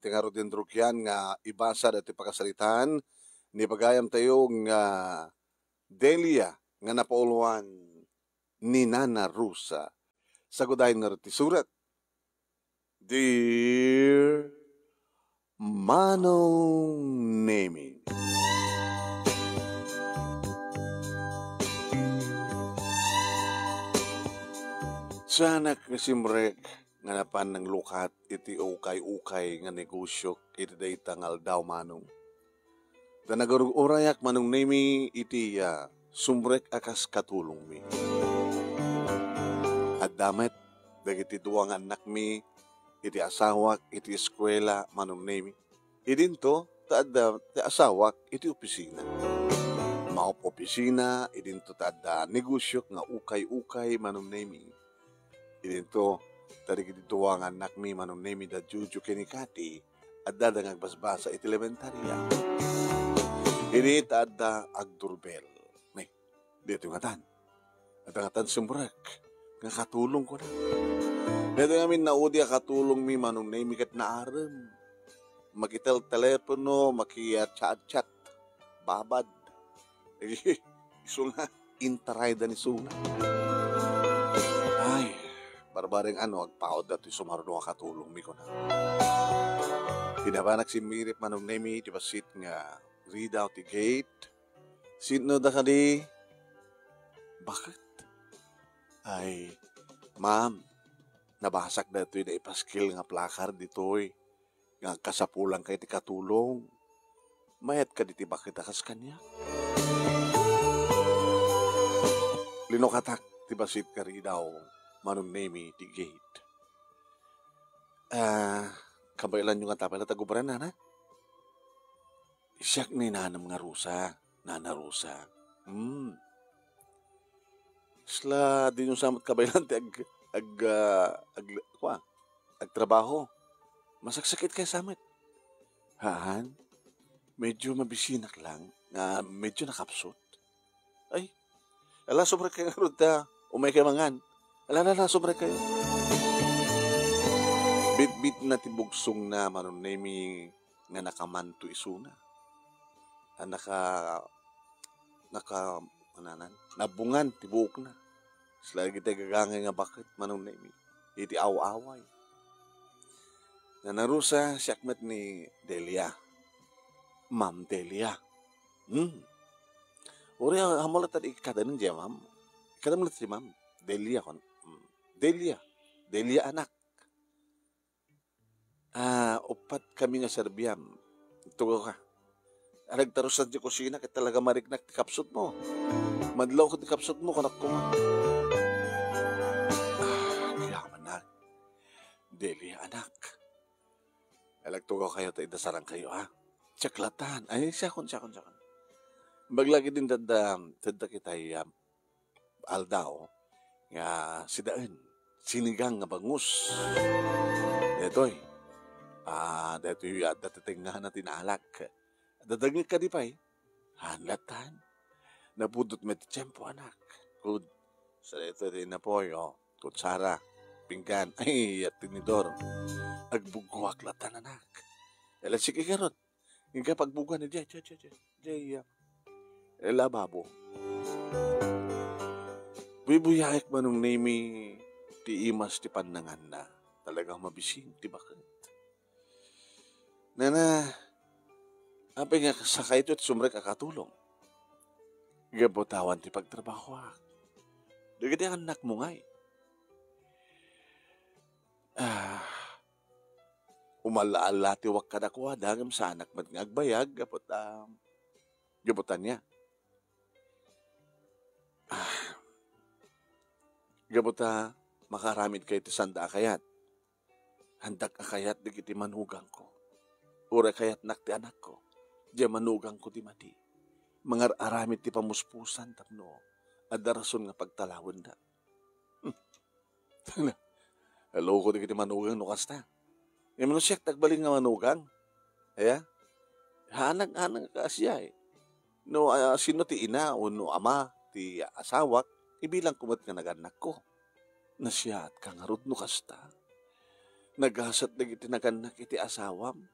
tingaro din drukyan nga ibasa dati pakasalitan ni pagayam tayo nga Delia nga napauluan ni Nana Rusa. Sagudahin nga riti surat. Dear Manong Nemi, sana kasimrek nga napan ng lukat iti ukay-ukay nga negosyo iti day tangal daw manong. Da nagarugorayak Manong Nemi iti sumrek akas katulong mi. At damet dagiti duwang anak mi iti asawak iti eskwela Manong Nemi. Idinto taadda ti asawak iti opisina. Maup opisina idinto taadda negosyo nga ukay-ukay Manong Nemi. Idinto tarigiti duwang anak mi Manong Nemi da Juju kenikati at dadang agbasbasa iti elementarya. Ini taadda agdurbel. May, dito nga tan. At nga tan sumrek. Nga katulong ko na. Dito nga min naudi katulong mi Manong Nemi kat naarem. Makitel telepono, makiyat-chat-chat. Babad. Iso nga, intaray da ni Suna. Ay, barbaring agpaod dati sumaruno katulong mi ko na. Hinabanak si Mirip Manong Nemi, di ba sit nga read out the gate. Sino da ka di? Bakit? Ay, ma'am, nabasak na ito'y na ipaskil nga plakar dito'y. Nga kasapulang kay ti katulong. Mayat ka diti bakit akas kanya? Linokatak, ti basit ka rin daw, Manong Nemi, ti gate. Kabaylan nyo nga tapal na tagubaran na. Siyak ni Nanam nga Rusa. Nana Rusa. Sla, di nyo samot kabaylan ti agtrabaho. Masaksakit kayo samit. Haan? Medyo mabisinak lang. Medyo nakapsot. Ay, ala sobre kayo nga ruta. Umay kayo mangan. Ala sobre kayo. Bit-bit na tibugsong na Manong Nemi nga nakamanto isuna. Nabungan, tibuk na. Selagi tayo gagangay nga bakit Manong Nemi. Iti aw-away. Nanarusa siyakmat ni Delia. Ma'am Delia. Uri hamulat tadi kadanin dia ma'am. Kadamulat si ma'am. Delia kon. Delia anak. Upat kami nga Serbiam. Tugo ka. Nagtarusan di kusina kaya talaga marignak ti kapsut mo. Madlaw ko ti kapsut mo kanak ko nga. Kaya manak. Delia anak. Alagtugaw kayo tayo dasarang kayo ha. Tsaklatan. Ay, siyakon. Baglagi din tanda kita aldaw nga sidaan. Sinigang nga bangus. Detoy. Detoy datitingahan na tinalak. Dadagin ka di pa hanlatan. Nabudot met tiyempo anak. Kud. Sa dito din na po kutsara. Pinggan. Ay, at tinidor. Agbugwak latan anak. Ela sige karot. Nga pagbugan ni Jay. Lababo. Buyayak Manong Nemi ti imas ti panangan na. Talagang mabising ti bakit. Nana, apay nga sakay ito at sumrek akatulong. Gabotawan ti pagtrabaho. Dagiti ang anak mo ngay. Umalaala ti wak kadakwa dagam sa anak mat nga agbayag gabutan niya. Gabuta makaramid kay ti sanda akayat. Handak akayat digiti manugang ko. Ura kayat nak ti anak ko. Diya manugang ko ti mati. Mga aramid ti pamuspusan tapno. Adarason nga pagtalawon da. Hello ko digiti manugang no kasta. Yung mga siyak tagbaling nga manugang. Aya? Hanag ka siya No, sino ti ina o no ama ti asawak, ibilang kumat nga naganak ko. Na siya at kangarot no kasta. Naghasat na iti naganak iti asawam.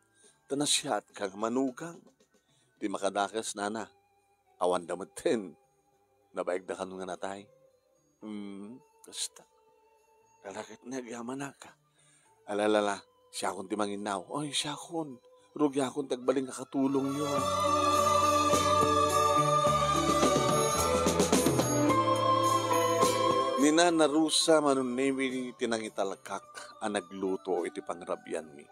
Tanasyat kang manugang. Di makadakas na. Awan damaten. Nabaig da kanong nga natay. Kasta. Lalakit na agyaman na ka. Alalala, siya akong timanginaw. Oy, siya akong. Rugya akong tagbaling kakatulong yun. Nina narusa manunemi tinangitalakak ang nagluto iti pangrabyan mi.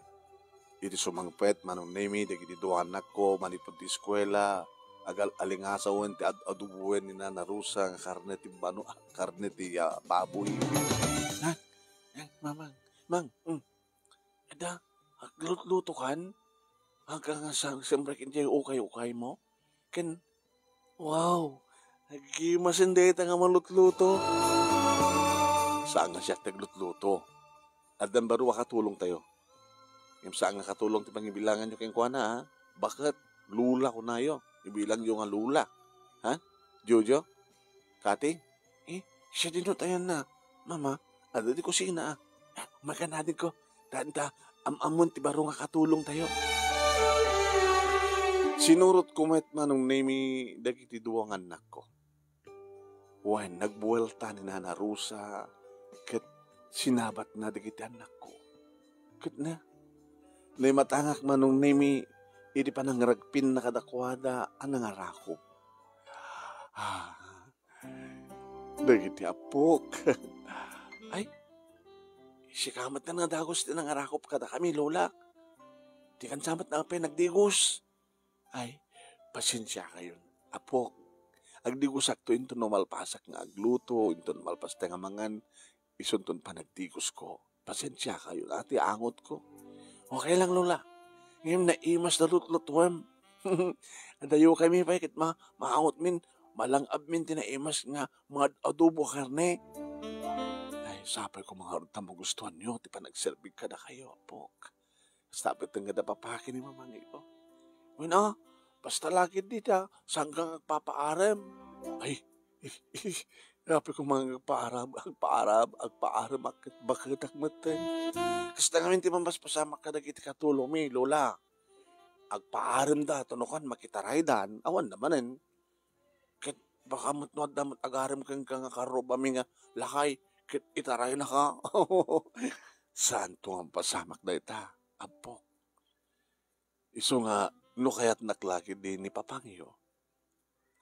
Iti sumangpet manunemi dagiti duha anak ko manipod ti eskwela agal alingasawen ti adubuwen ni na narusa nga karne ti bano karne ti baboy. Ha? Mamang, mang, ada agluto kan? Hanggang nga siyempre kinti ukay-ukay mo? Wow, nagimasindeta nga malutluto. Saan nga siya taglutluto? At dan baro katulong tayo. Yung saan nga katulong ti pangibilangan nyo kayong kuha na, ha? Bakit? Lula ko na yo. Ibilang yung nga lula. Ha? Jojo? Kati? Siya din tayo na. Mama, ada di kusina, ah. Makanadin ko. Tanda, amon ti baro nga katulong tayo. Sinurot ko met manong nemi dagiti duwang anak ko. Wen, nagbuwelta ni Nana Rusa ket sinabat na dagiti anak ko. Ket na, matangak manong nemi iti panangragpin na kadakwada ang nangarakop. Dagiti apok. Ay, sikamat na nga dagos din nangarakop kada kami, Lola. Di kan samat na apay nagdigos. Ay, pasensya kayon. Apok, agdigos akto into no malpasak nga agluto, into no malpas nga mangan, isunton pa nagdigos ko. Pasensya kayo, ati angot ko. Okay lang, Lola. Ngayon naimas na lutlutuam. Adayo kami pa, ikit maangot min, malangab min tinaimas nga mga adobo karne. Ay, sapay ko mga harta magustuhan nyo, ti pa nagserbig ka na kayo, Apok. Sapit nga da papakin ni mamangay ko. Wala, basta lagi dito, saan kang agpapaaram? Ay, grabe ko mga agpaaram, bakit akmatan? Kasi tangamin ti mambas pasama ka nagiti katulong mi, Lola. Agpaaram da, tunukan, makitaray dan, awan namanin. Kit baka matnuad damat agaram kang karoba mi nga lakay, kit itaray na ka. Saan to ang pasamak na ita? Apok. Iso nga, no kaya't naklaki din ni Papangyo,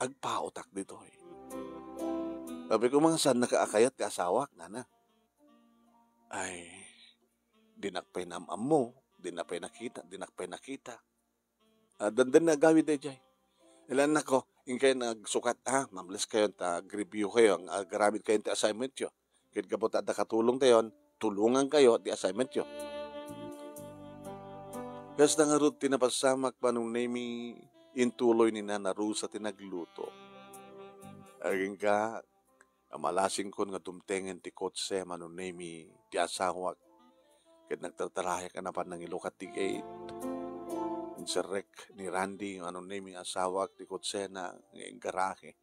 agpaotak dito eh. Sabi ko mga saan nakaakayat ka asawak, nana? Ay, dinakpay na amam mo, dinakpay nakita. Dandan na gawid ay jay. Ilan na ko, yung kayo nagsukat, mamlis kayo, review kayo, garamit kayo ti assignment yo. Kaya kabot at nakatulong tayo, tulungan kayo ti assignment yo. Gas na nga root tinapasamak pa nung nemi intuloy ni Nana Rusa tinagluto. Aging ka, amalasing ko nga tumtengen ti kotse manong nemi ti asawak. Kaya nagtatarahya ka na pa ng ilukat ti gate. Inserek ni Randy, anong nemi asawak ti kotse na ng garahe.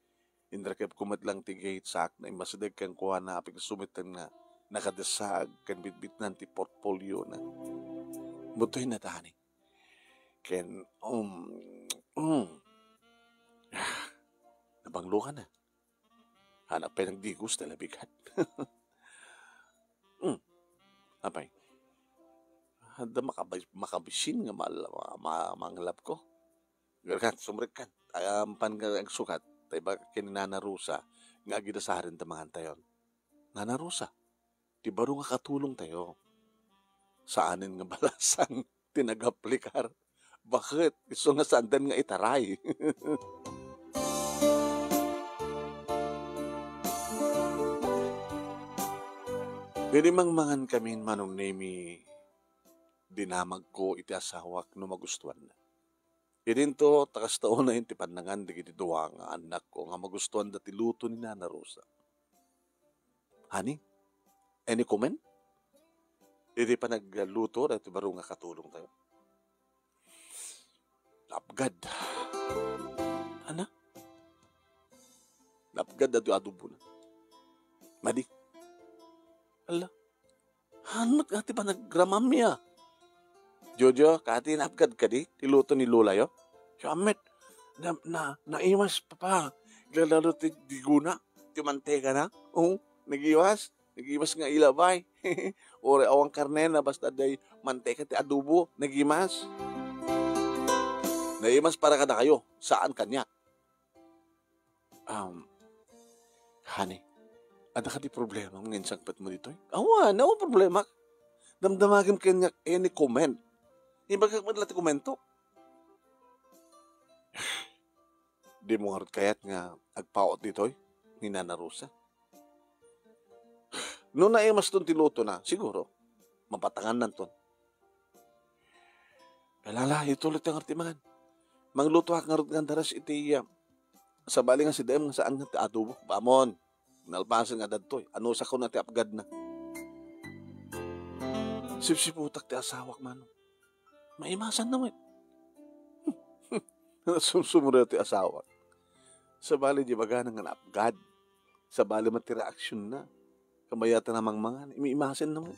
Indrakep kumat lang ti gate sak na imasideg kang kuha na apig sumitan na nakadesag kan bitbit nan ti portfolio na. Butoy na tani. Ken, nabanglo ka na. Hanap pa nagdigos na labigat. Apay, handa makabisin nga manglap ko. Garkat, sumrik kan. Pan nga ang sukat, tayo ba kininana Rusa, nga agidasarin tamahan tayo. Nana Rusa, di baro nga katulong tayo. Saanin nga balasang tinagaplikar. Bakit? Gusto nga sandan nga itaray. Pinimangmangan kami manong nemi dinamag ko iti asawak no magustuhan na. Idinto, takas taon na yung tipanangan digiti duwa nga anak ko nga magustuhan dati luto ni Nana Rosa. Honey, any comment? Hindi pa nagluto dati baro nga katulong tayo. Lapgad. Ana? Lapgad dati adobo na. Madi. Ala. Hanmat nga ti pa nagramam niya. Jojo, kati napgad ka di, tiluto ni Lola yo. Siyamet, naimas pa. Lalo ti diguna, ti mantega na. Oo, nagiwas. Nagimas nga ilabay. Ore awang karne na basta day manteka ti adobo, nagimas. Naimas para kada kayo. Saan kanya? Honey, ada ka di problema ng insangpat mo dito? Awan, no problema. Damdamagim kanya any comment. Ibagag madala ti komento. Di mo harot kayat nga agpaot dito ni Nana Rosa. Noon na mas ton tiluto na, siguro, mapatangan nan ton. Kalala, ito ulit ang artimangan. Mangluto hak nga nga daras iti sa bali nga si Dem nga saan nga ti adobo. Bamon, nalpasan nga dadtoy. Ano sa ko na ti apgad na. Sipsiputak ti asawak man. Maimasan naman. Sumsumura ti asawak. Sa bali di baga nga apgad. Sa bali mati reaksyon na. Kamayata namang mga, imiimasin naman.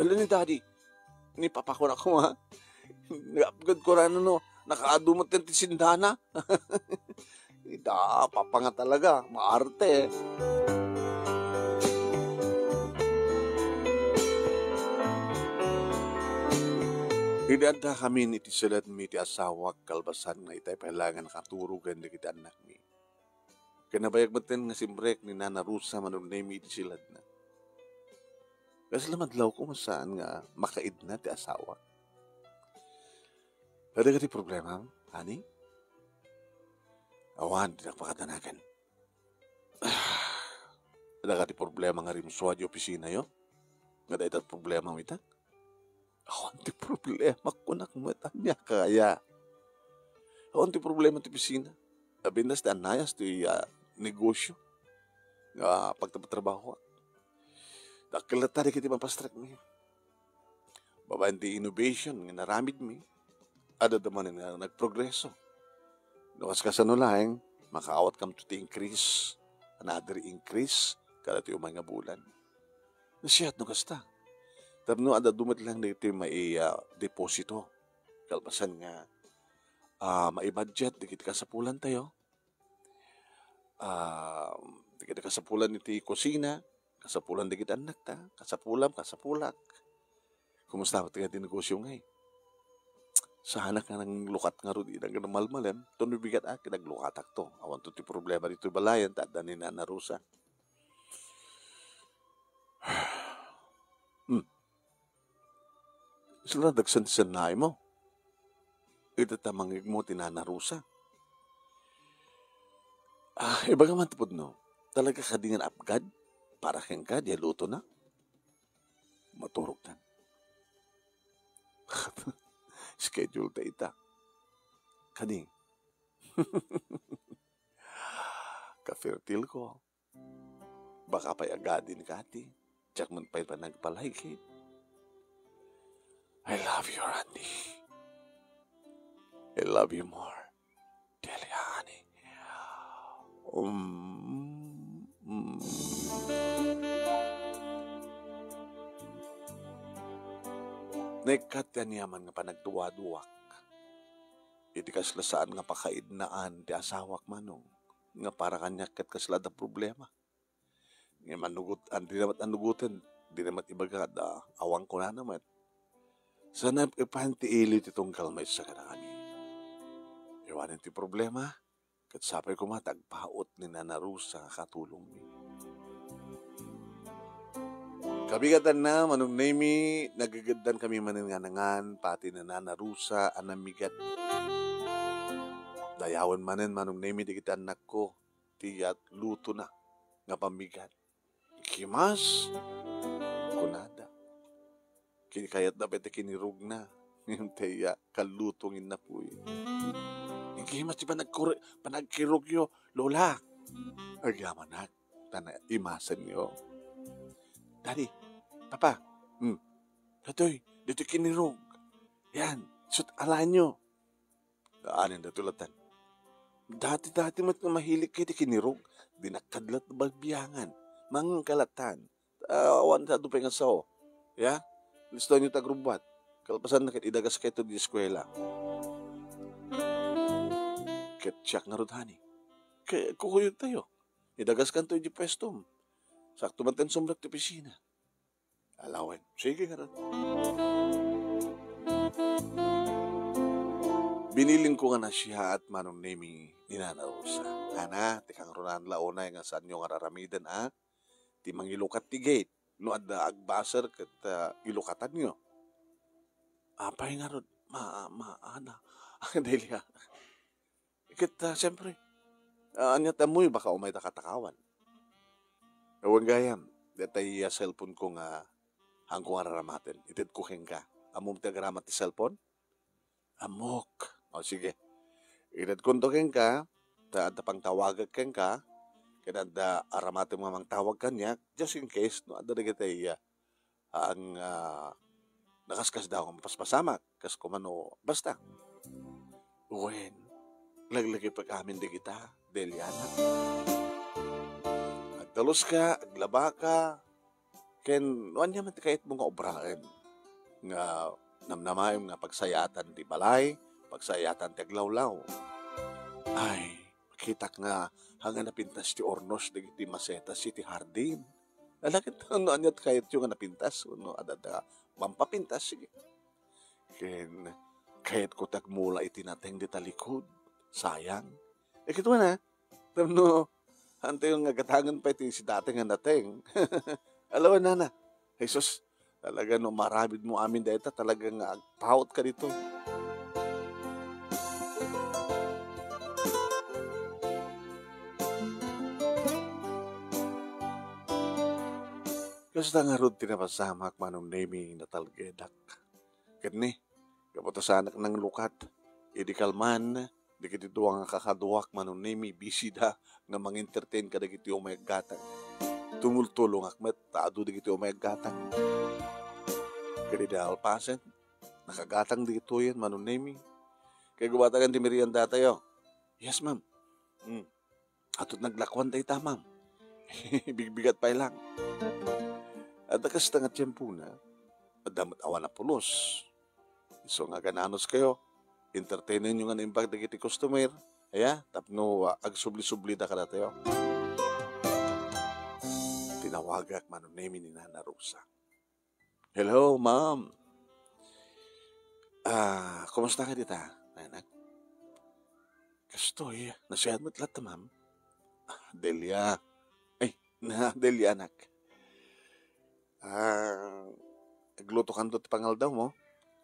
Alam ni Daddy, ni papa ko na ko ha. Nag-upgrade ko rin ano, nakaadumot yung tisindana. Papa nga talaga, maarte. Hinanda kami ni tisulat mi ti asawak kalbasan na itay pahilangan nakaturugan na kita anak mi. Kanabayag batin nga simbrek ni Nana Rosa manong name iti silad na. Kasi lamadlaw ko masaan nga makaid na ti asawa. Ada ka ti problema, honey? Awan, di nakapakatanagan. Ada ka ti problema nga rin suwa di opisina yo? Nga da itat problema mo itak? Awan ti problema ko na kumatanya kaya. Awan ti problema ti opisina. Abindas ti anayas ti negosyo. Pagtapatrabaho. Dakil na tari kiti mapastrak mi. Babaan ti innovation nga naramid mi. Ada naman nga nagprogreso. Nakas kasano lang, makaawat kam to ti increase. Another increase. Kada ti umay nga bulan. Nasiyat no kasta. Tapno ada dumat lang na ito may deposito. Kalpasan nga may budget. Dikit ka sa pulan tayo. Dikit kasapulan iti kusina, kasapulan dikit anak ta, kasapulam, kasapulak. Kumusta ko tingin tinegosyo ngay? Sa hanak nga ng lukat nga ro di nang malmalem, tunubigat naglukatak to. Awan to ti problema dito balayan, tada ni Nana Rosa. Sila dagsan-sanay mo. Ito tamangig mo ti Nana Rosa. Iba nga man tapod no, talaga ka dingan apgad, para kang ka, di luto na. Maturog tan. Schedule ta ita. Kading. Ka-fertile ko. Baka pa'y agadin ka ati. Tsak man pa'y panagpalay I love you, Randy. I love you more. Delia, honey. Nekat yan yaman nga panagduwa-duwak. Iti kaslasaan nga pakaidnaan ti asawak manong. Nga para kanyak kat kaslada problema. Nga manugot, di namat anugutin. Di namat ibaga awang ko na naman. Sana ipanti ilit itong kalmay sa kanakami. Iwanan ti problema. Kat sapay ko matagpaot ni Nana Rosa katulong mi. Kabigatan na, manong nami, nagagadan kami maninganangan, pati na Nana Rosa, anamigat. Dayawan manin, manong nami, di kita anak ko, tiyat luto na, nga pamigat. Kimas, kunada. Kayat dapat kinirug na, yung tiya, kalutongin na po yun. Kimas, di ba panagkirugyo, Lola? Agyaman tana imasan niyo. Daddy, Papa, Datoy, dito kinirog. Yan, sut alaan nyo. Daanin na tulatan. Dati mat nga mahilig kayo kinirog. Dinakadlat na bagbiyangan. Mangang kalatan. Awan sa dupay nga sao. Ya, listo nyo tagrubat. Kalpasan na kit idagas kayo to di eskwela. Kit siyak nga rodhani. Kukuyod tayo. Idagas kan to di pwestom. Sakto man ten sumrak ti opisina. Alawan. Sige nga ron. Biniling ko nga na siya at manong naming ninanarosa. Ana, tikang ronan launay nga saan nyo nga raramidan ti mangilukat ti gate. No adda agbaser ket ilukatan nyo. Apay nga ron, ana. Delia. Ket siyempre, anya tamoy baka umay takatakawan. Ewan gayam, detay cellphone ko nga hangko nga raramatin. Ited ko ka. Amom ti agaramat ti cellphone? Amok. O sige. Ited ko ka, adda pang tawagag ka, kaya adda aramatin mga mang tawag kanya, just in case, no, adda na kitay ang nakaskas daw ang paspasamak, kas kumano, basta. Uwen, laglagi pag amin di kita, Deliana. Agtalos ka, aglaba ka, ken, nuan niya man kahit mga obraan, nga namnamayom nga pagsayatan di balay, pagsayatan ti aglawlaw. Ay, makitak nga hanga napintas ti ornos di maseta si ti hardin. Alakit ano anyat kahit yung napintas, no, adada mampapintas, sige. Ken, kahit ko tagmula itinateng di talikod, sayang. Kito na, no, hante yung nagatangan pa iti si dati nga nateng. Alawan na. Jesus, talaga no, marabid mo amin dahil talagang agpaut ka dito. Kasta nga ron tinapasamak manong naming natalgedak. Kani, kapatasanak ng lukat, idi kalman, di kiti duwang kakaduwak manong naming bisida nga mang-entertain ka da kiti umayaggatang. Tumultulong akmet, taado di kiti umayaggatang. Kani da alpasen, nakagatang di kito yan manong naming. Kaya gubatagan di merienda tayo. Yes, ma'am. Atot naglakwan tayo ta, ma'am. Bigbigat pa lang. At akas tangat tiyempo na,adamat awan na pulos. So nga gananos kayo, entertainin nyo nga na imbag dagiti customer, tapno agsubli-subli da ka na tayo. Tinawagak manong namin ni Nana Rosa. Hello, ma'am. Kumusta ka dita, anak? Kastoy, nasiyan mo't lahat, ma'am. Delia. Delia, anak. Agluto kan do't pangal daw mo.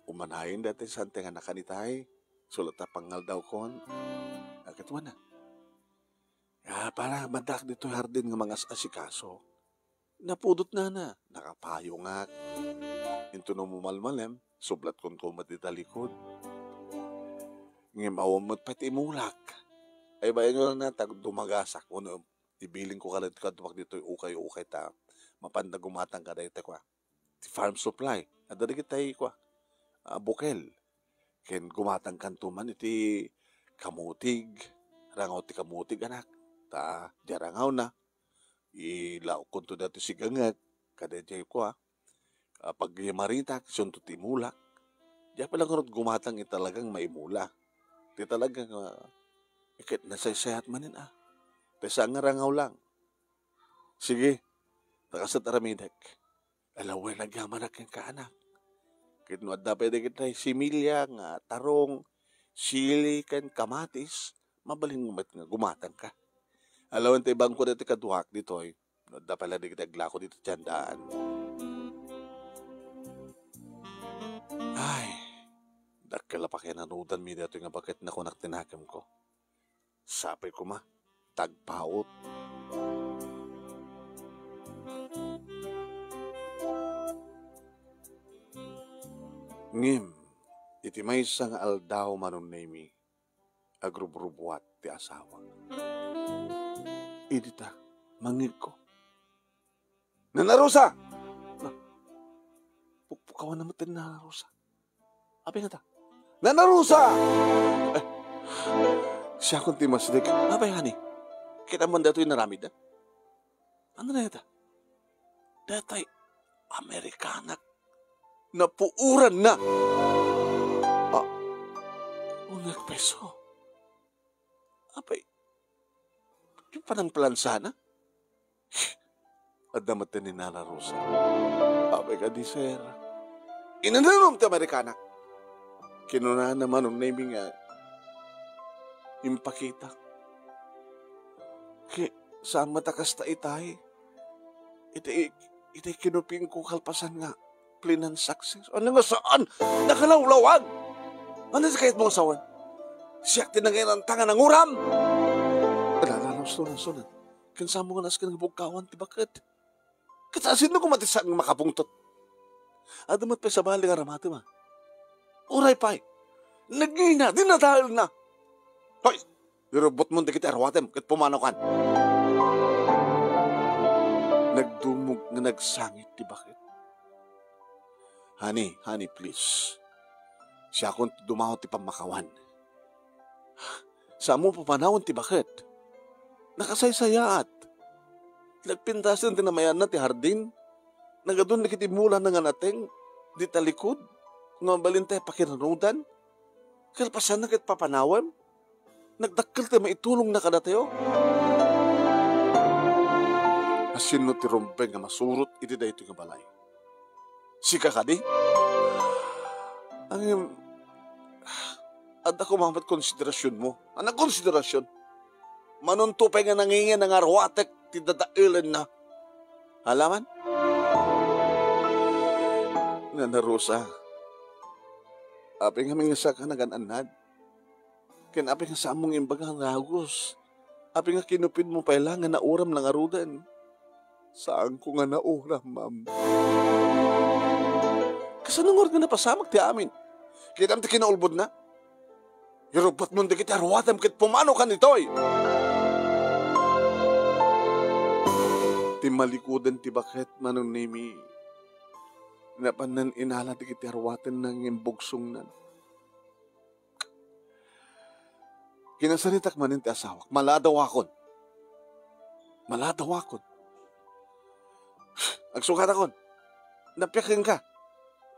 Umanayin dati sa ante nga nakanitay. Sulat na pangal daw kon. Agad na. Para madak dito hardin nga mga asikaso. Napudot na. Nakapayo nga. Into no mumalmalem. Sublat kon ko matitalikod. Ngayon mawamot pati imulak. Ay bayan nyo lang na dumagasak. Uno, ibiling ko kalit ka dumak dito ukay-ukay ta. Mapanda gumatang ka dahil kwa. Ti farm supply. At dali kita kwa. Bukel. Ken gumatang kantuman iti kamutig. Rangaw ti kamutig anak. Ta jarangaw na. Ilaw kunto dati si gangag. Kada jay kwa. Pag maritak, sunto ti mulak. Diya palang karot gumatang italagang may mula. Di talagang ikit nasaysayat manin Tesa nga rangaw lang. Sige. Nakasat aramidek. Alaway nagyamanak yung kaanak. Kitno at dapat kita similya nga tarong, sili kan kamatis, mabalin mo nga gumatang ka. Alawan tayo bangko dito kaduhak dito ay. Dapat lang kita glako dito tiyandaan. Ay, dakala pa kaya nanudan mi dito nga bakit na kunak tinakam ko. Sapay ko tagpaut. Ngim, iti may isang aldaw manong nami, agrubrubuat ti asawa. Idita, mangig ko. Nanarusa! Pukpukawan naman tayo nanarusa. Abi nga ta, Nanarusa! Siya kong timasdik. Abay, hani, kita man dato yung naramid Ano na yata? Datay, Amerikanak napuuran na. Ah, unang peso. Apay, yung panang plansa na? At damat ni Nana Rosa. Apay ka di, sir. Inananom ti Amerikana. Kinunahan naman ang naming nga impakita. Saan matakas ta itay? Itay kinuping ko kalpasan nga. Plain and success. Ano nga saan? Nakalawlawan! Ano sa kahit mong asawan? Siyak tinangay ng tangan ng uram! Alalaw, sunan. Kansa mo nga nas ka ng bugkawan, ti bakit? Katasin na kumatisang makapungtot. Adamat pa sa bali nga ramati ma. Uray pa'y. Nagina, dinadahal na. Hoy! Dirobot mo di kita arwatem, kat pumanaw kan. Nagdumog na nagsangit, di bakit? Honey, please. Siya akong dumahon ti pamakawan. Sa mo papanahon ti bakit? Nakasaysayaat. Nagpintasin din namayan na ti hardin. Nagadun na kitimula na nga nating di talikod. Nga balintay pakinanudan. Kalpasan na kit papanawam. Nagdakkel ti maitulong na kada tayo. Asin no ti rompeng nga masurot iti da ito nga balay. Sika ka di? Ang at ako mamat konsiderasyon mo. Anong konsiderasyon? Manuntupay nga nangingin ng arwatek ti dadailan na. Halaman? Nana Rosa, aping haming nga sa ka nagananad. Kinaping nga sa among imbagang ragos. Aping nga kinupid mo pailangan na uram ng arudan. Saan ko nga na uram, ma'am? Kasanungor nga napasamag ti amin. Kinam ti kinaulbod na. Irubat mo di kita arwatam kit pumano ka nitoy. Ti malikudan ti bakit manong nimi. Napanan inala di kita arwatan ng imbugsong nan. Kinasaritak manin ti asawak. Maladaw akon. Agsukat akon. Napyakin ka.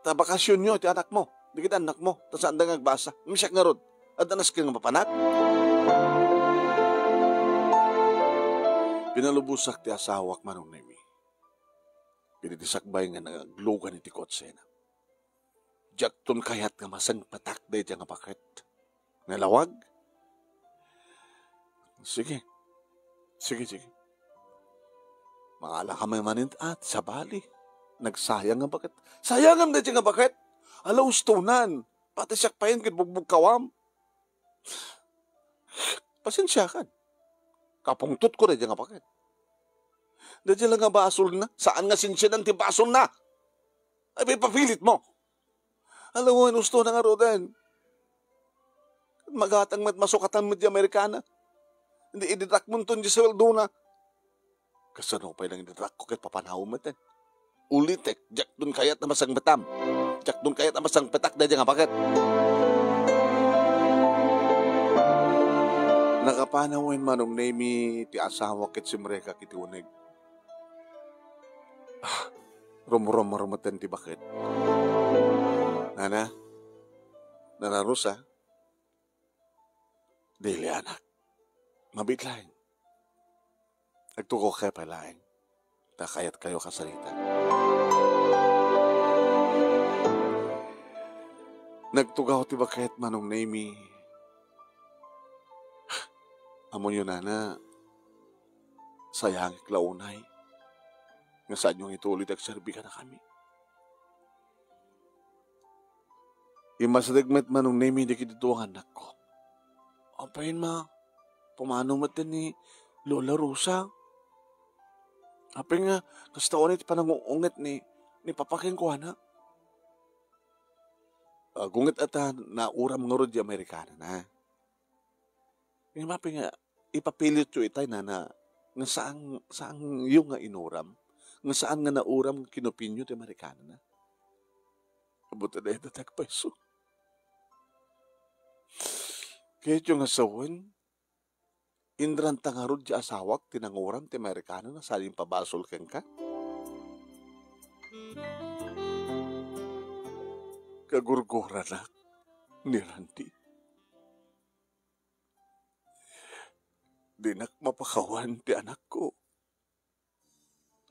Ta bakasyon nyo ti anak mo. Di kita anak mo. Ta saan da ngagbasa. Misyak nga rod. At anas ka nga mapanat. Pinalubusak ti asawak manong nemi. Pinitisakbay nga naglugan iti kotsena. Jakton kayat nga masang patak day nga bakit. Nalawag? Sige. Mangala ka may manint at sa bali. Nagsayang nga bakit. Sayangam day nga bakit. Alaw stunan. Pati siyak pa yun kit bugbog kawam. Pasensya kan. Kapungtot ko rin nga bakit. Dadya lang nga basol na. Saan nga sinsinan ti basol na? Ay, papilit mo. Alam mo, inusto na nga rodan. Magatang masukatan mo di Amerikana. Hindi ididrak mo ito di sa Walduna. Kasano pa ilang ididrak ko kahit papanaw mo ito. Ulitek, jak dun kayat na masang batam. Jak dun kayat na masang petak dadya nga bakit. Nakapanawin manong nemi ti asawa ket simreka kiti uneg. Rum-rum-rumatan ti bakit. Nana Rosa, dili anak, mabitlaing. Nagtuko kayo palaing, takayat kayo kasalita. Nagtugaw ti bakit manong nemi. Amo nyo nana, sayang iklaunay. Nga saan yung ituloy agserbi ka na kami. Imasadagmet manong nemi di kitito ang anak ko. Apayin ma, pumano matan ni Lola Rosa. Apayin nga, kasta ulit panangunget ni papakin ko anak. Gungit ata na uram nga ro di Amerikana na. Yung mapin nga, ipapilit yung itay na nga saang yung nga inuram. Nga saan nga nauram kinopinyo ti Amerikana na. Abuta na ito tagpaiso. Kaya yung asawan, indran tangarod di asawak tinanguram ti Amerikana na saling pabasol keng ka. kagurgura na ni Randy. Dinak mapakawan ti anak ko.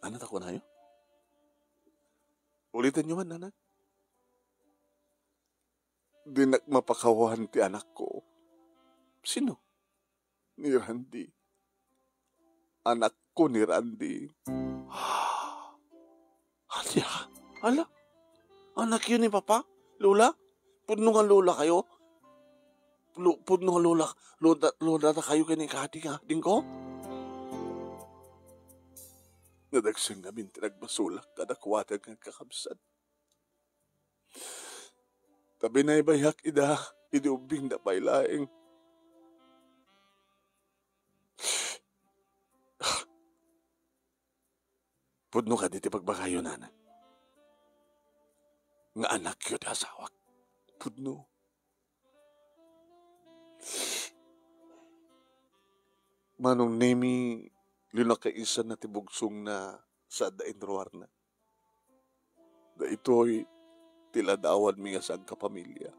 Anak ako na yun? Ulitin nyo man, anak. Dinak mapakawan ti anak ko. Sino? Ni Randy. Anak ko ni Randy. Halya, ala? Anak yun ni Papa? Lola? Pudno nga lola kayo? Pudno nga lola na kayo kini kati nga, ding ko? Nadagsing namin tinagbasulak kadakwatan ng kakabsat. Tabi na ibayak ida, idiubing na pailaing. Pudno ka diti pagbagayo, nana. Nga anak yun asawak. Pudno. Manong nemi, linakaisan na tibugsong na sa dainruar na. Da ito'y tiladawan mi nga sa kapamilya.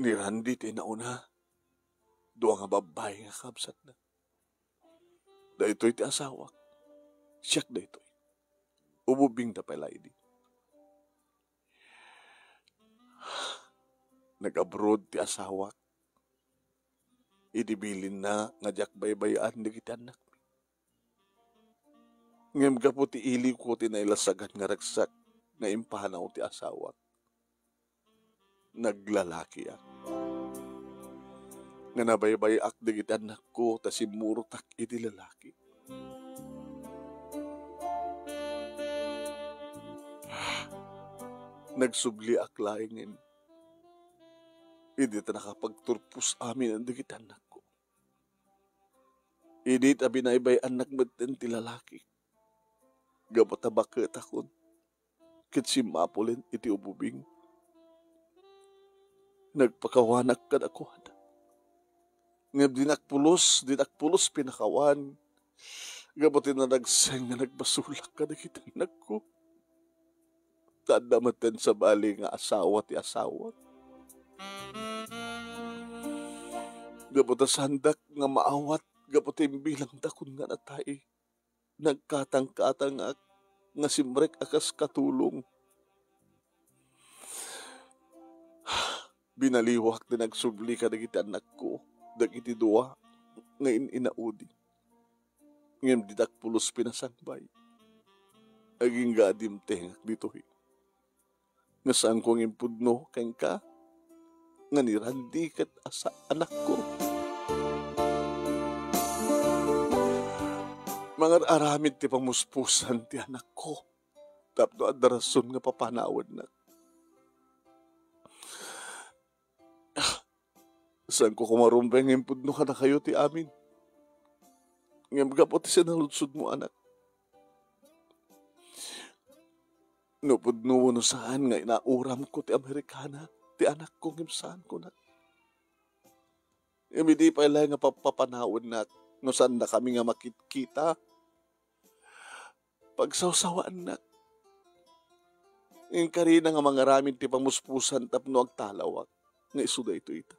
Ni Randy tinauna, doon nga babae nga kabsat na. Da ito'y ti asawak. Siyak da ito'y. Umubing na pala ini. Nag-abroad ti asawak. Idibilin na nga diyak baybayaan di kita anak. Ngem ka po ti ili ko tinailasagan nga ragsak nga impanaw ti asawak. Naglalaki ak. Nga nabaybayak di kita anak ko ta simurutak iti lalaki. Nagsubli ak laingin. Hindi ta nakapagturpos amin ang digit anak ko. Hindi ta binaybay anak baten ti lalaki. Gabot ta bakit akon. Kit si Mapulin iti ububing. Nagpakawanak ka na ko. Ngab dinakpulos pinakawan. Gabotin na nagseng na nagbasulak ka na kita anak ko. Tandamatan sa bali nga asawa ti asawa. Gabotin sandak nga maawat. Gabotin bilang dakon nga natay. Nagkatang-katang nga simrek akas katulong. Binaliwak na nagsubli ka na kita anak ko. Dagiti dua nga inaudi. Ngayon didak pulos pinasangbay. Aging gadim tengak dito'y. Nga saan kong impudno kang ka. Nga ni Randy kat asa anak ko. Mga aramid ti pamuspusan ti anak ko. Tapno adarason nga papanawad na. Saan ko kumarumbeng impudno ka na kayo ti amin. Ngam gapot ti sinaludsod mo anak. No pudno no saan nga inauram ko ti Amerikana. Ti anak ko ngimsaan ko na. Hindi pa ilang nga papanawad na. No saan na kami nga makikita. Pagsawsawaan na. Yung karina nga mga ramin ti pamuspusan tapno agtalawak. Nga isuda ito ita.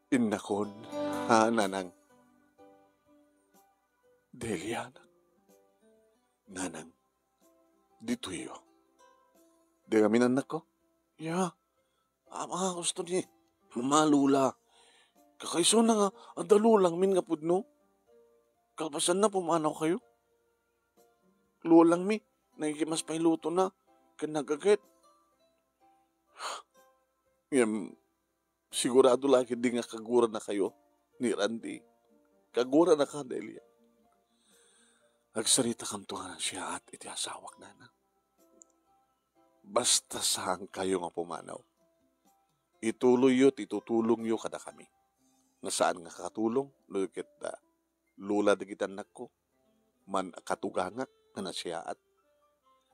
Innakon, nanang. Delia, nanang. Dito iyo. Di kami nanak ko? Yeah. Mga gusto ni mamalula. Kakaiso na nga, adalulang min nga pudno. Kalpasan na pumanaw kayo. Lulang mi, nagikimas pa iluto na. Kanagagit. Yan, sigurado lagi di nga kagura na kayo ni Randy. Kagura na ka, Delia. Agsarita kam to nga siya at iti asawak na na. Basta saan kayo nga pumanaw. Ituloy yo't itutulong yo kada kami. Nga saan nga katulong, lukit lula di kita anak ko. Man katugangak nga na siya at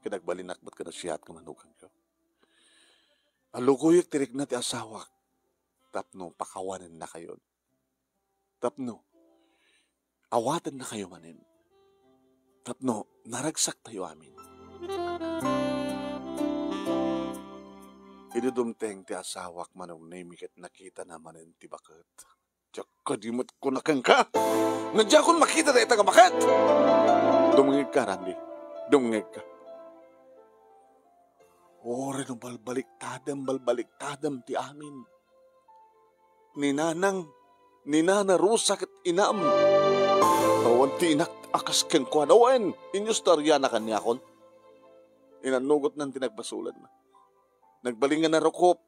kinagbalinak ba't ka na siya at kamanugang yo. Alukuyik tirik na ti asawak. Tapno, pakawanan na kayo. Tapno, awatan na kayo manin. Tapno, naragsak tayo amin. Idudumteng ti asawak manong naimikit nakita naman yung tibakat. Diyak ka di mo't kunakang ka. Nadya kong makita na itaga bakat. Dumungig ka, Randy. Dumungig ka. Ore no balbaliktadam ti amin. Ninana rusak at inam. Awan ti inak akas keng kuan. Awan, inyo storya na kanya kon. Inanugot ng tinagbasulan na. Nagbalingan na rukop.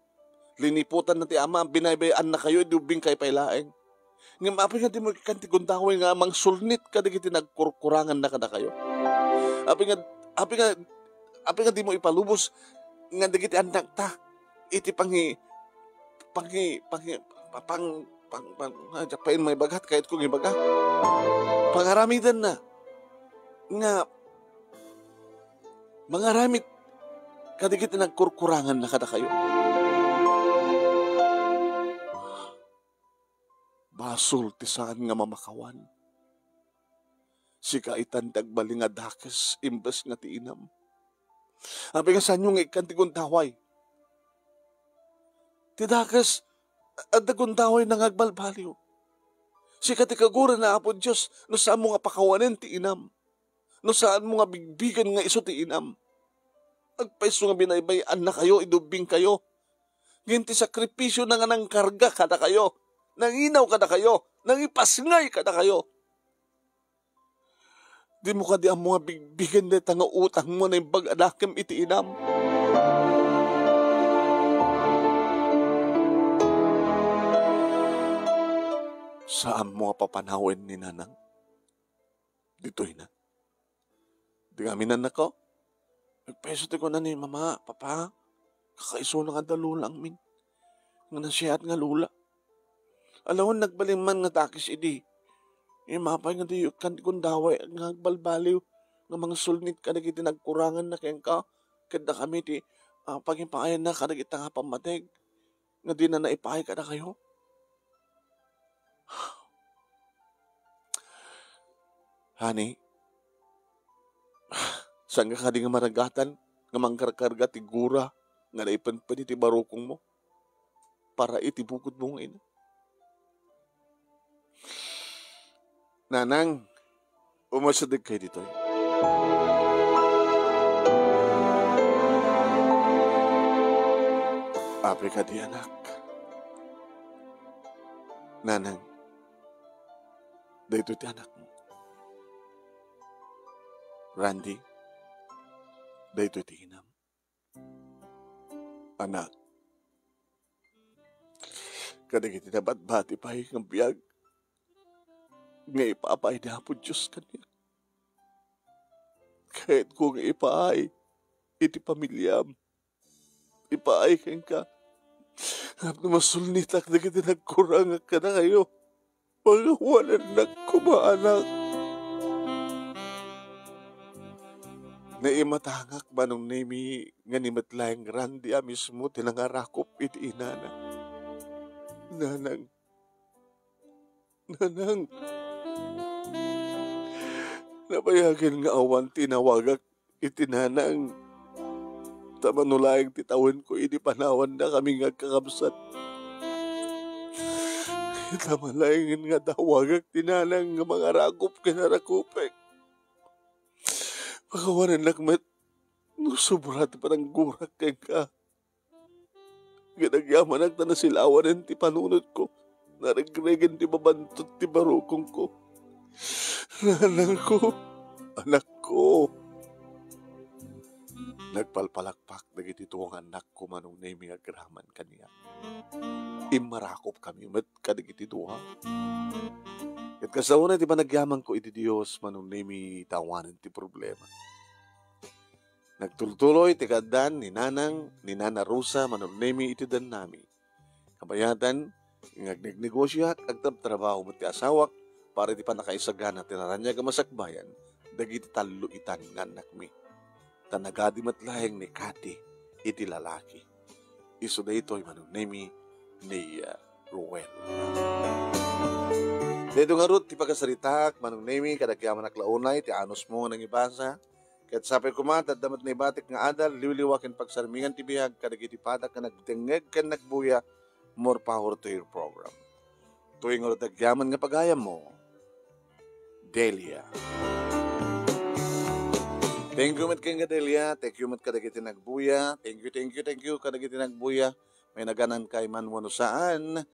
Liniputan na ti ama, binaybayan na kayo, idubing kay pailaeng. Nga maapi nga di mo ikanti gundaway nga mang sulnit ka di kiti nagkurkurangan na kada kayo. Api nga di mo ipalubos nga di kiti anak ta. Iti japain may bagat kahit kung ibagat. Pangaramidan na. Nga mangaramit kada kiti nagkurkurangan na kada kayo. Basol ti saan nga mamakawan. Si kaitan dagbaling nga dakes imbes nga ti inam. Api nga saan yung ikan ti guntaway. Ti dakes at guntaway nang agbalbaliw. Si katikagura na apo Diyos no saan mo nga pakawanin ti inam. No saan mo nga bigbigan nga iso ti inam. Agpaiso nga binaybayan na kayo, idubing kayo. Ginti sakripisyo na nga nang karga kada kayo. Nanginaw kada kayo. Nangipasngay kada kayo. Di mo ka di ang mga bigbigan na tanga utang mo na yung bag-adakim iti inam. Saan mo papanawin ni nanang? Dito'y na. Di kami nanak ko. Nagpeso ko na ni mama, papa. Kakaiso na nga dalulang min. Nga nasiyat nga lula. Alawon nagbaling nga takis idi. Mapay nga di kan kung daway nga balbaliw nga mga sulnit ka nagiti nagkurangan na kayang ka. Kada kami ti pagimpayan na ka nagita nga pamatig. Nga di na naipay ka na kayo. Honey, saan ka di nga maragatan nga mangkarkarga ti gura nga naipanpan iti barukong mo para itibukod mo ngayon. Nanang, umasadig kayo dito. Api ka di anak. Nanang, dito ti anak mo. Randy, dito ti inam. Anak, kadigiti na bat-bati pa yung biyag. Nga ipaapay na po Diyos kanya. Kahit kung ipaay, iti pamilyam, ipaay kang ka. At masulnitak na kita nagkurang ka na kayo. Mga walang nagkumaanak. Naimatangak manong nemi nga ni matlayang Randy mismo tinangarakop iti inana. Nanang, napayagan nga awan tinawagak itinanang tamanulayang titawin ko ini panawan na kami nga kakabsat. Tamalayang nga dawagak tinanang nga mga rakop kinarakupek. Pakawanan lakmat nusubrat pa ng gurak kay ka. Ganagyaman ang tanasilawan ti panunod ko. Naragregan ti babantot ti barukong ko. Nanang ko, anak ko. Nagpalpalakpak dagiti tuwang anak ko manong naming agraman kaniya. Imarakop kami met kadagiti tuwa. Kat kasauna ti panagyaman ko iti Diyos manong nami tawanan ti problema. Nagtultuloy ti kadan ni Nana Rosa manong nami iti dan nami. Kabayatan, ngagnegosyo agtrabaho mo ti asawak para di pa nakaisagana tinaranya masakbayan dagiti talo itan nga anak mi. Tanagadi matlayang ni Kati iti lalaki. Iso da ito'y manong nami ni Ruel. Dedo nga rut, ti pagkasaritak, manong nemi, kadagyaman naklaunay, ti anos mo nang ibasa. Kat sapay kumat, at damat na ibatik nga adal, liwliwakin pagsarmingan ti bihag, kadagiti padak ka nagdengeg kan nagbuya, more power to your program. Tuwing nga dagyaman nga pagayam mo, Delia. Thank you mat kay nga Delia, thank you mat kadagiti nagbuya, thank you kadagiti nagbuya, may naganan kay man mo no saan,